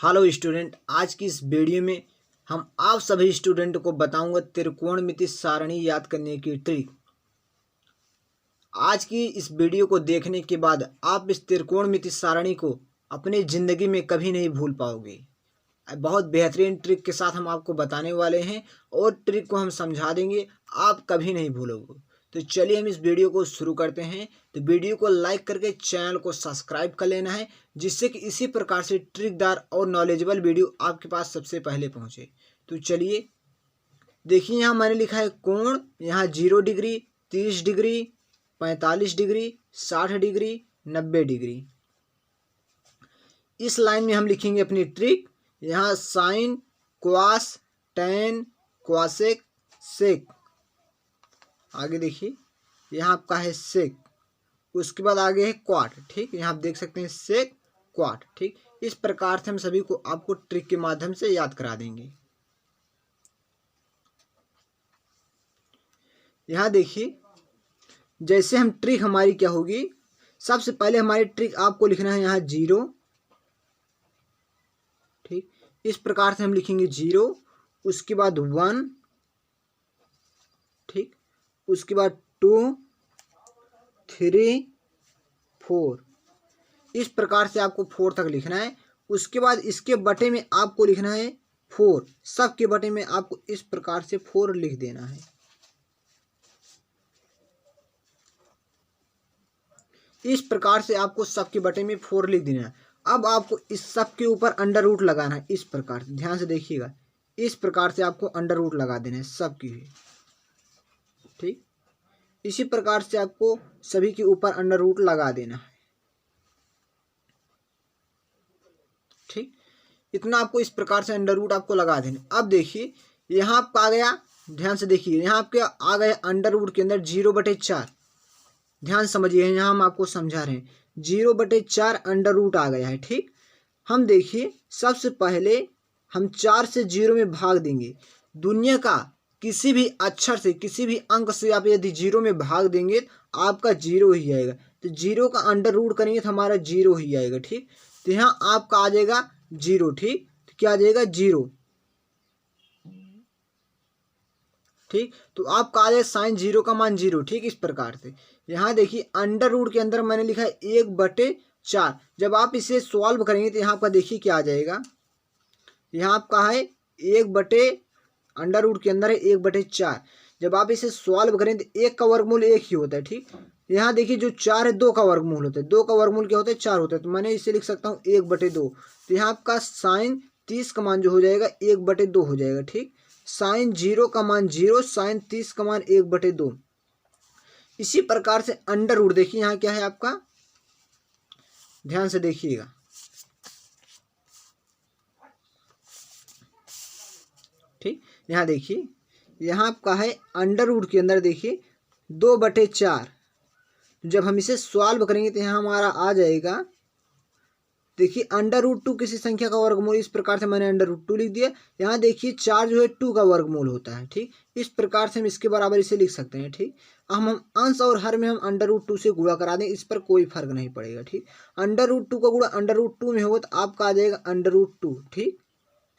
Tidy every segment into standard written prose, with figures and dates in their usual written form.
Hello student, आज की इस वीडियो में हम आप सभी स्टूडेंट को बताऊंगा त्रिकोणमिति सारणी याद करने की ट्रिक। आज की इस वीडियो को देखने के बाद आप इस त्रिकोणमिति सारणी को अपनी ज़िंदगी में कभी नहीं भूल पाओगे। बहुत बेहतरीन ट्रिक के साथ हम आपको बताने वाले हैं और ट्रिक को हम समझा देंगे, आप कभी नहीं भूलोगे। तो चलिए हम इस वीडियो को शुरू करते हैं। तो वीडियो को लाइक करके चैनल को सब्सक्राइब कर लेना है, जिससे कि इसी प्रकार से ट्रिकदार और नॉलेजेबल वीडियो आपके पास सबसे पहले पहुंचे। तो चलिए देखिए, यहाँ मैंने लिखा है कोण। यहाँ 0 degree, 30 degree, 45 degree, 60 degree, 90 degree. इस लाइन में हम लिखेंगे अपनी ट्रिक। यहाँ साइन, क्वास, टेन, क्वासेक, सेक। आगे देखिए, यहाँ आपका है सेक, उसके बाद आगे है क्वाट। ठीक, यहाँ आप देख सकते हैं सेक, क्वाट। ठीक, इस प्रकार से हम सभी को आपको ट्रिक के माध्यम से याद करा देंगे। यहाँ देखिए, जैसे हम ट्रिक हमारी क्या होगी, सबसे पहले हमारी ट्रिक आपको लिखना है यहाँ 0। ठीक, इस प्रकार से हम लिखेंगे 0, उसके बाद 1, ठीक, उसके बाद 2, 3, 4। इस प्रकार से आपको 4 तक लिखना है। उसके बाद इसके बटे में आपको लिखना है 4। सब के बटे में आपको इस प्रकार से 4 लिख देना है। इस प्रकार से आपको सब के बटे में 4 लिख देना है। अब आपको इस सब के ऊपर अंडर रूट लगाना है। इस प्रकार से ध्यान से देखिएगा, इस प्रकार से आपको अंडर रूट लगा देना है सब की। ठीक, इसी प्रकार से आपको सभी के ऊपर अंडर रूट लगा देना है। ठीक, इतना आपको इस प्रकार से अंडर रूट आपको लगा देना। अब देखिए, यहाँ आपका आ गया, ध्यान से देखिए, यहाँ आपके आ गए अंडर रूट के अंदर 0/4। ध्यान समझिए, यहाँ हम आपको समझा रहे हैं 0/4 अंडर रूट आ गया है। ठीक, हम देखिए, सबसे पहले हम 4 से 0 में भाग देंगे। दुनिया का किसी भी अक्षर से, किसी भी अंक से आप यदि 0 में भाग देंगे तो आपका 0 ही आएगा। तो 0 का अंडर रूट करेंगे तो हमारा 0 ही आएगा। ठीक, तो यहाँ आपका आ जाएगा 0। ठीक, तो क्या आ जाएगा 0। ठीक, तो आपका आ जाए साइन 0 का मान 0। ठीक, इस प्रकार से यहाँ देखिए, अंडर रूट के अंदर मैंने लिखा है 1/4। जब आप इसे सॉल्व करेंगे तो यहाँ आपका देखिए क्या आ जाएगा। यहाँ आपका है 1 बटे अंडर रूट के अंदर है 1/4। जब आप इसे सॉल्व करें तो 1 का वर्गमूल 1 ही होता है। ठीक, यहाँ देखिए जो 4 है 2 का वर्गमूल होता है। 2 का वर्गमूल क्या होता है? 4 होता है। तो मैंने इसे लिख सकता हूँ 1/2। तो यहाँ आपका साइन 30 का मान जो हो जाएगा 1/2 हो जाएगा। ठीक, साइन 0 का मान 0, साइन 30 का मान 1/2। इसी प्रकार से अंडर रूट देखिए, यहाँ क्या है आपका, ध्यान से देखिएगा। ठीक, यहाँ देखिए, यहाँ आपका है अंडर रूट के अंदर देखिए 2/4। जब हम इसे सॉल्व करेंगे तो यहाँ हमारा आ जाएगा, देखिए अंडर रूट 2 किसी संख्या का वर्गमूल। इस प्रकार से मैंने अंडर रूट 2 लिख दिया। यहाँ देखिए 4 जो है 2 का वर्गमूल होता है। ठीक, इस प्रकार से हम इसके बराबर इसे लिख सकते हैं। ठीक, हम अंश और हर में हम अंडर रूट 2 से गुणा करा दें, इस पर कोई फर्क नहीं पड़ेगा। ठीक, अंडर रूट 2 का गुणा अंडर रूट 2 में होगा तो आपका आ जाएगा अंडर रूट 2। ठीक,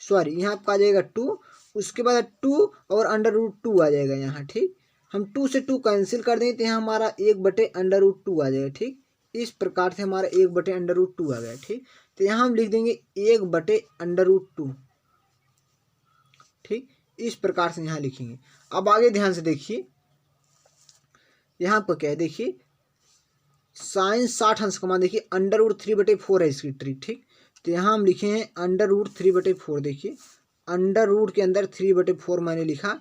सॉरी, यहाँ आपका आ जाएगा 2, उसके बाद 2 और अंडर रूट 2 आ जाएगा यहाँ। ठीक, हम 2 से 2 कैंसिल कर दें तो यहाँ हमारा 1/√2 आ जाएगा। ठीक, इस प्रकार से हमारा 1/√2 आ गया। ठीक, तो यहाँ हम लिख देंगे 1/√2। ठीक, इस प्रकार से यहाँ लिखेंगे। अब आगे ध्यान से देखिए, यहाँ आपको क्या है, देखिए साइन 60 अंश का मान देखिए √3/4 है इसकी ट्रिक। ठीक, तो यहाँ हम लिखे हैं √3/4। देखिए अंडर रूट के अंदर 3/4 मैंने लिखा।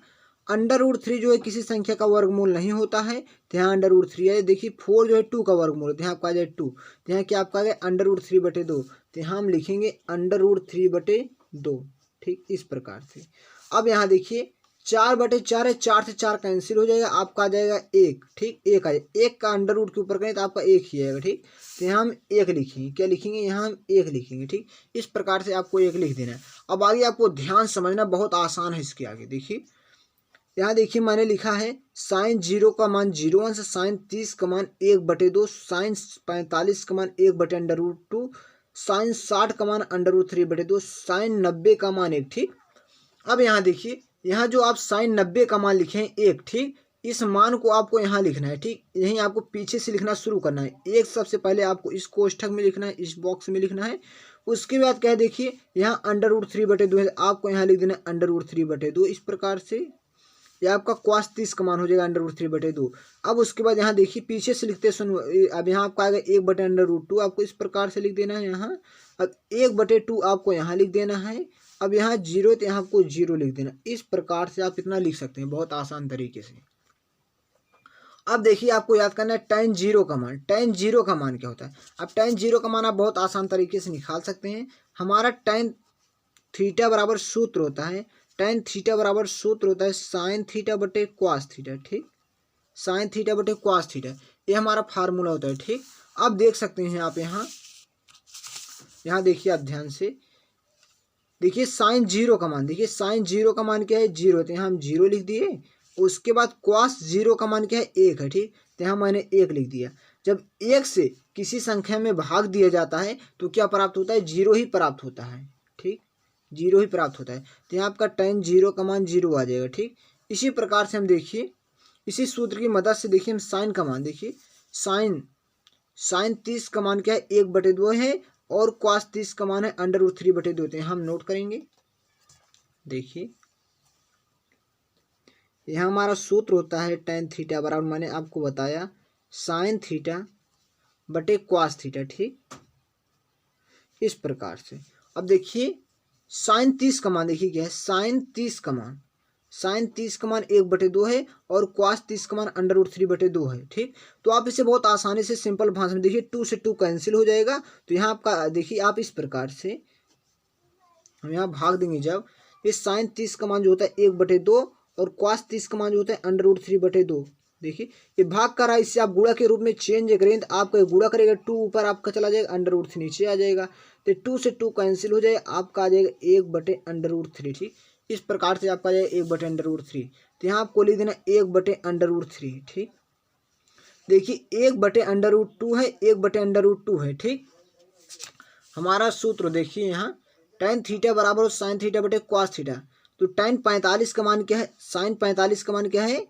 √3 जो है किसी संख्या का वर्गमूल नहीं होता है, तो यहाँ √3 है। देखिए 4 जो है 2 का वर्गमूल है, तो यहाँ आपका आ जाए 2। तो यहाँ क्या आपका आ गया √3/2। तो यहाँ हम लिखेंगे √3/2। ठीक, इस प्रकार से। अब यहाँ देखिए 4/4 है, 4 से 4 कैंसिल हो जाएगा, आपका आ जाएगा 1। ठीक, 1 आ जाएगा। 1 का अंडर रूट के ऊपर करें तो आपका 1 ही आएगा। ठीक, तो यहाँ हम 1 लिखेंगे। क्या लिखेंगे? यहाँ हम 1 लिखेंगे। ठीक, इस प्रकार से आपको 1 लिख देना है। अब आगे आपको ध्यान समझना बहुत आसान है। इसके आगे देखिए, यहाँ देखिए मैंने लिखा है साइन 0 का मान 0 अंश, साइन 30 का मान 1/2, साइन 45 का मान 1/√2, साइन 60 का मान √3/2, साइन 90 का मान 1, ठीक। अब यहाँ देखिए, यहाँ जो आप साइन 90 का मान लिखे हैं 1, ठीक, इस मान को आपको यहाँ लिखना है, ठीक। यहीं आपको पीछे से लिखना शुरू करना है। एक सबसे पहले आपको इस कोष्ठक में लिखना है, इस बॉक्स में लिखना है। उसके बाद क्या है, देखिए यहाँ √3/2 है, आपको यहाँ लिख देना है √3/2 इस प्रकार से। यह आपका cos 30 का मान हो जाएगा √3/2। अब उसके बाद यहाँ देखिए पीछे से लिखते सुन, अब यहाँ आपका आएगा 1/√2, आपको इस प्रकार से लिख देना है यहाँ। अब 1/2 आपको यहाँ लिख देना है। अब यहाँ 0 तो यहाँ आपको 0 लिख देना। इस प्रकार से आप इतना लिख सकते हैं बहुत आसान तरीके से। अब देखिए आपको याद करना है tan 0 का मान। tan 0 का मान क्या होता है? अब tan 0 का मान आप बहुत आसान तरीके से निकाल सकते हैं। हमारा tan थीटा बराबर सूत्र होता है, tan थीटा बराबर सूत्र होता है sin थीटा बटे cos थीटा, ठीक। sin थीटा बटे cos थीटा, ये हमारा फार्मूला होता है, ठीक। अब देख सकते हैं आप यहाँ देखिए आप ध्यान से देखिए sin 0 का मान, देखिए sin 0 का मान क्या है? 0, तो यहाँ हम 0 लिख दिए। उसके बाद cos 0 का मान क्या है? 1 है, ठीक, तो यहाँ मैंने 1 लिख दिया। जब 1 से किसी संख्या में भाग दिया जाता है तो क्या प्राप्त होता है? 0 ही प्राप्त होता है, ठीक, 0 ही प्राप्त होता है। तो यहाँ आपका tan 0 का मान 0 आ जाएगा, ठीक। इसी प्रकार से हम देखिए, इसी सूत्र की मदद से देखिए हम साइन का मान, देखिए साइन 30 का मान क्या है? 1/2 है, और cos 30 का मान है √3/2, तो हम नोट करेंगे। देखिए यह हमारा सूत्र होता है tan थीटा बराबर, मैंने आपको बताया sin थीटा बटे cos थीटा, ठीक, इस प्रकार से। अब देखिए sin 30 का मान, देखिए क्या है? sin 30 का मान, sin 30 का मान 1/2 है, और cos 30 का मान √3/2 है, ठीक। तो आप इसे बहुत आसानी से सिंपल भाषा में देखिए 2 से 2 कैंसिल हो जाएगा। तो यहाँ आपका देखिए आप इस प्रकार से हम यहाँ भाग देंगे, जब इस sin 30 का मान जो होता है 1/2 और cos 30 का मान जो होता है √3/2, देखिए ये भाग कर रहा है, इससे आप गुणा के रूप में चेंज करेंगे तो आपका गुणा करेगा 2 ऊपर आपका चला जाएगा, √3 नीचे आ जाएगा, तो 2 से 2 कैंसिल हो जाएगा, आपका आ जाएगा 1/√3, ठीक। इस प्रकार से आपका आ जाएगा 1/√3। तो यहाँ आपको लिख देना 1/√3, ठीक। देखिए 1/√2 है, 1/√2 है, ठीक। हमारा सूत्र देखिए यहाँ tan थीटा बराबर sin थीटा बटे cos थीटा। तो tan 45 का मान क्या है? sin 45 का मान क्या है?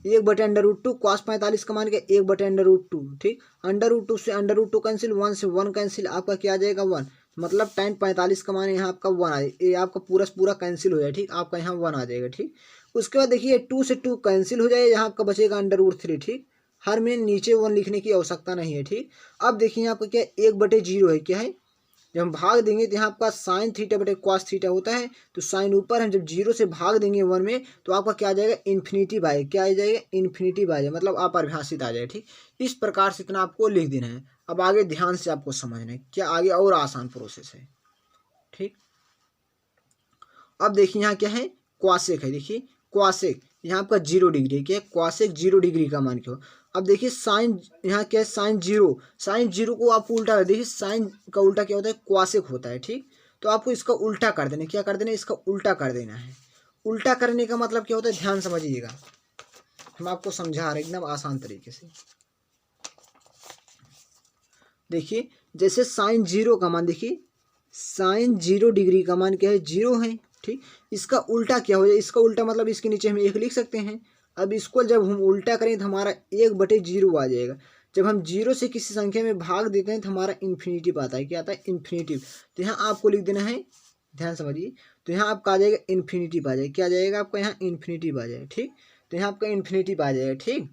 1/√2। cos 45 का मान क्या है? 1/√2, ठीक। √2 से √2 कैंसिल, 1 से 1 कैंसिल, आपका क्या आ जाएगा? 1। मतलब tan 45 का मान यहाँ आपका 1 आ जाएगा, ये आपका पूरा कैंसिल हो जाएगा, ठीक, आपका यहाँ 1 आ जाएगा, ठीक। उसके बाद देखिए 2 से 2 कैंसिल हो जाएगा, यहाँ आपका बचेगा √3, ठीक। हर में नीचे 1 लिखने की आवश्यकता नहीं है, ठीक। अब देखिए यहाँ आपका क्या है? 1/0 है, क्या है? जब हम भाग देंगे तो यहाँ आपका sin थीटा बटे cos थीटा होता है, तो साइन ऊपर हम जब 0 से भाग देंगे 1 में तो आपका क्या आ जाएगा? इन्फिनिटी बाय, क्या आ जाएगा? इन्फिनिटी बाय, मतलब अपरिभाषित आ जाएगा, ठीक। इस प्रकार से इतना आपको लिख देना है। अब आगे ध्यान से आपको समझना है, क्या आगे और आसान प्रोसेस है, ठीक। अब देखिए यहाँ क्या है? क्वासेक है, देखिए क्वासेक यहाँ आपका 0 डिग्री है, क्या है? क्वासेक 0 डिग्री का मान क्यों? अब देखिए साइन यहाँ क्या है? साइन 0 को आप उल्टा कर देखिए, साइन का उल्टा क्या होता है? क्वासेक होता है, ठीक। तो आपको इसका उल्टा कर देना, क्या कर देना? इसका उल्टा कर देना है। उल्टा करने का मतलब क्या होता है? ध्यान समझिएगा, हम आपको समझा रहे एकदम आसान तरीके से। देखिए जैसे साइन 0 का मान, देखिए साइन 0 डिग्री का मान क्या है? 0 है, ठीक। इसका उल्टा क्या हो जाए? इसका उल्टा मतलब इसके नीचे हम 1 लिख सकते हैं। अब इसको जब हम उल्टा करें तो हमारा 1/0 आ जाएगा। जब हम 0 से किसी संख्या में भाग देते हैं तो हमारा इन्फिनिटिव आता है, क्या आता है? इन्फिनिटिव। तो यहाँ आपको लिख देना है, ध्यान समझिए, तो यहाँ आपका आ जाएगा इन्फिनिटिव आ जाएगा, क्या आ जाएगा? आपका यहाँ इन्फिनिटिव आ जाएगा, ठीक। तो यहाँ आपका इन्फिनिटिव आ जाएगा, ठीक।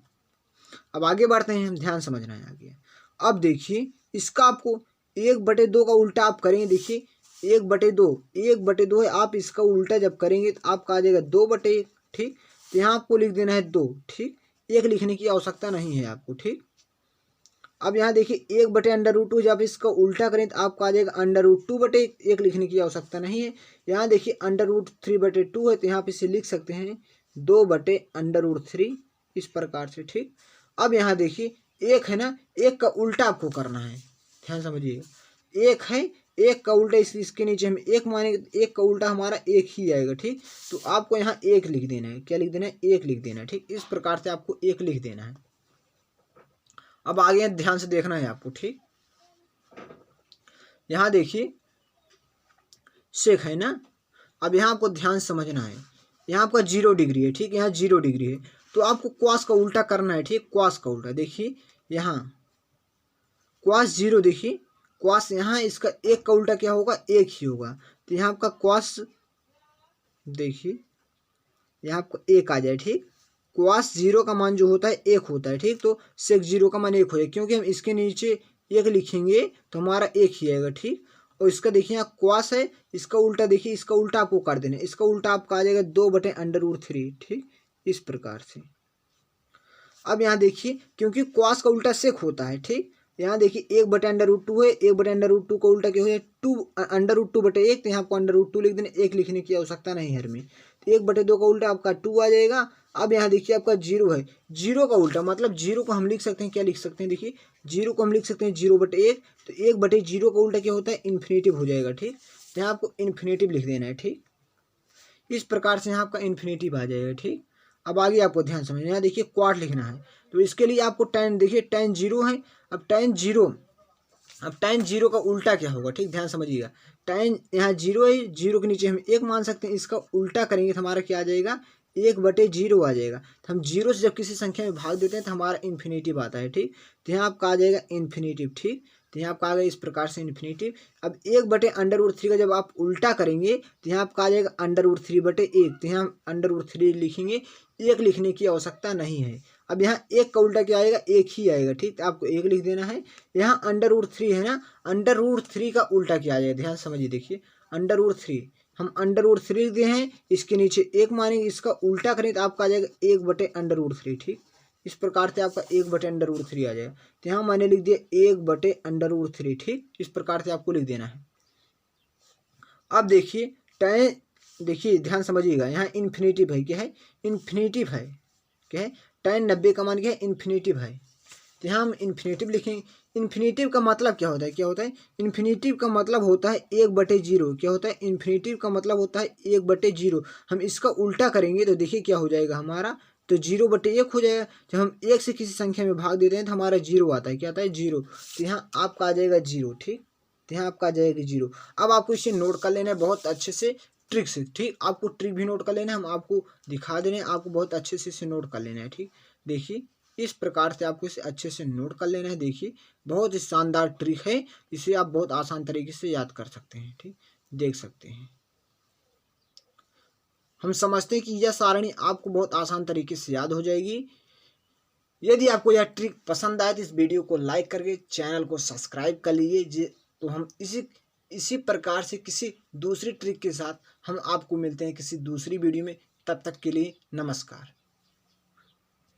अब आगे बढ़ते हैं, हम ध्यान समझना है आगे। अब देखिए इसका आपको 1/2 का उल्टा आप करेंगे, देखिए 1/2 है, आप इसका उल्टा जब करेंगे तो आपका आ जाएगा 2/1, ठीक। तो यहाँ आपको लिख देना है 2, ठीक। 1 लिखने की आवश्यकता नहीं है आपको, ठीक। अब यहाँ देखिए 1/√2 जब इसका उल्टा करें तो आपका आ जाएगा √2/1, 1 लिखने की आवश्यकता नहीं है। यहाँ देखिए √3/2 है, तो यहाँ पे इसे लिख सकते हैं 2/√3 इस प्रकार से, ठीक। अब यहाँ देखिए 1 है ना, 1 का उल्टा आपको करना है, ध्यान समझिएगा। 1 है, 1 का उल्टा इसके नीचे हम 1 मानेंगे, 1 का उल्टा हमारा 1 ही आएगा, ठीक। तो आपको यहाँ 1 लिख देना है, क्या लिख देना है? 1 लिख देना है, ठीक। इस प्रकार से आपको 1 लिख देना है। अब आगे ध्यान से देखना है आपको, ठीक। यहाँ देखिए सेक है ना। अब यहाँ आपको ध्यान समझना है, यहाँ आपका 0 डिग्री है, ठीक, यहाँ 0 डिग्री है, तो आपको क्वास का उल्टा करना है, ठीक, क्वास का उल्टा। देखिए यहाँ क्वास 0, देखिए क्वास यहाँ इसका एक का उल्टा क्या होगा, एक ही होगा, तो यहाँ आपका क्वास देखिए यहाँ आपको एक आ जाए, ठीक। क्वास 0 का मान जो होता है एक होता है, ठीक, तो सेक 0 का मान एक हो जाए, क्योंकि हम इसके नीचे एक लिखेंगे तो हमारा एक ही आएगा, ठीक। और इसका देखिए यहाँ क्वास है, इसका उल्टा देखिए, इसका उल्टा आपको कर देना, इसका उल्टा आपका आ जाएगा 2/√3, ठीक, इस प्रकार से। अब यहाँ देखिए क्योंकि क्वास का उल्टा सेक होता है, ठीक, यहाँ देखिए 1/√2 है, 1/√2 का उल्टा क्या हो जाए 2√2/1, तो यहाँ आपको √2 लिख देना, एक लिखने की आवश्यकता नहीं हर में, तो 1/2 का उल्टा आपका 2 आ जाएगा। अब यहाँ देखिए आपका 0 है, 0 का उल्टा मतलब 0 को हम लिख सकते हैं, क्या लिख सकते हैं, देखिए 0 को हम लिख सकते हैं 0/1, तो 1/0 का उल्टा क्या होता है, इन्फिनेटिव हो जाएगा, ठीक, तो यहाँ आपको इन्फिनेटिव लिख देना है, ठीक, इस प्रकार से यहाँ आपका इन्फिनेटिव आ जाएगा, ठीक। अब आगे आपको ध्यान समझना, यहाँ देखिए क्वाट लिखना है, तो इसके लिए आपको tan देखिए tan 0 है। अब tan 0 का उल्टा क्या होगा, ठीक, ध्यान समझिएगा, tan यहाँ 0 है, 0 के नीचे हम 1 मान सकते हैं, इसका उल्टा करेंगे तो हमारा क्या आ जाएगा, 1/0 आ जाएगा। तो हम 0 से जब किसी संख्या में भाग देते हैं तो हमारा इन्फिनेटिव आता है, ठीक, तो यहाँ आपका आ जाएगा इन्फिनेटिव, ठीक, तो यहाँ आपका आ गया इस प्रकार से इन्फिनेटिव। अब 1/√3 का जब आप उल्टा करेंगे तो यहाँ आपका आ जाएगा √3/1, तो यहाँ √3 लिखेंगे, एक लिखने की आवश्यकता नहीं है। अब यहाँ एक का उल्टा क्या आएगा, एक ही आएगा, ठीक, तो आपको एक लिख देना है। यहाँ √3 है ना, √3 का उल्टा क्या आ जाएगा, ध्यान समझिए, देखिए √3 हम √3 लिख दिए हैं, इसके नीचे एक मानेंगे, इसका उल्टा करें तो आपका आ जाएगा 1/√3, ठीक, इस प्रकार से आपका 1/√3 आ जाएगा, तो यहाँ मैंने लिख दिया 1/√3, ठीक, इस प्रकार से आपको लिख देना है। अब देखिए tan, देखिए ध्यान समझिएगा, यहाँ इन्फिनेटिव है, क्या है, इन्फिनेटिव है, क्या है, tan 90 का मान क्या है, इन्फिनेटिव है, तो यहाँ हम इन्फिनेटिव लिखेंगे। इन्फिनेटिव का मतलब क्या होता है, क्या होता है, इन्फिनेटिव का मतलब होता है 1/0, क्या होता है, इन्फिनेटिव का मतलब होता है 1/0। हम इसका उल्टा करेंगे तो देखिए क्या हो जाएगा हमारा, तो 0/1 हो जाएगा। जब हम एक से किसी संख्या में भाग देते हैं तो हमारा 0 आता है, क्या आता है, 0, तो यहाँ आपका आ जाएगा 0, ठीक, तो यहाँ आपका आ जाएगा 0। अब आपको इसे नोट कर लेना है बहुत अच्छे से ट्रिक से, ठीक, आपको ट्रिक भी नोट कर लेना है, हम आपको दिखा दे रहे हैं, आपको बहुत अच्छे से इसे नोट कर लेना है, ठीक। देखिए इस प्रकार से आपको इसे अच्छे से नोट कर लेना है। देखिए बहुत ही शानदार ट्रिक है, इसे आप बहुत आसान तरीके से याद कर सकते हैं, ठीक, देख सकते हैं। हम समझते हैं कि यह सारणी आपको बहुत आसान तरीके से याद हो जाएगी। यदि आपको यह ट्रिक पसंद आए तो इस वीडियो को लाइक करके चैनल को सब्सक्राइब कर लीजिए। तो हम इसी प्रकार से किसी दूसरी ट्रिक के साथ हम आपको मिलते हैं किसी दूसरी वीडियो में। तब तक के लिए नमस्कार।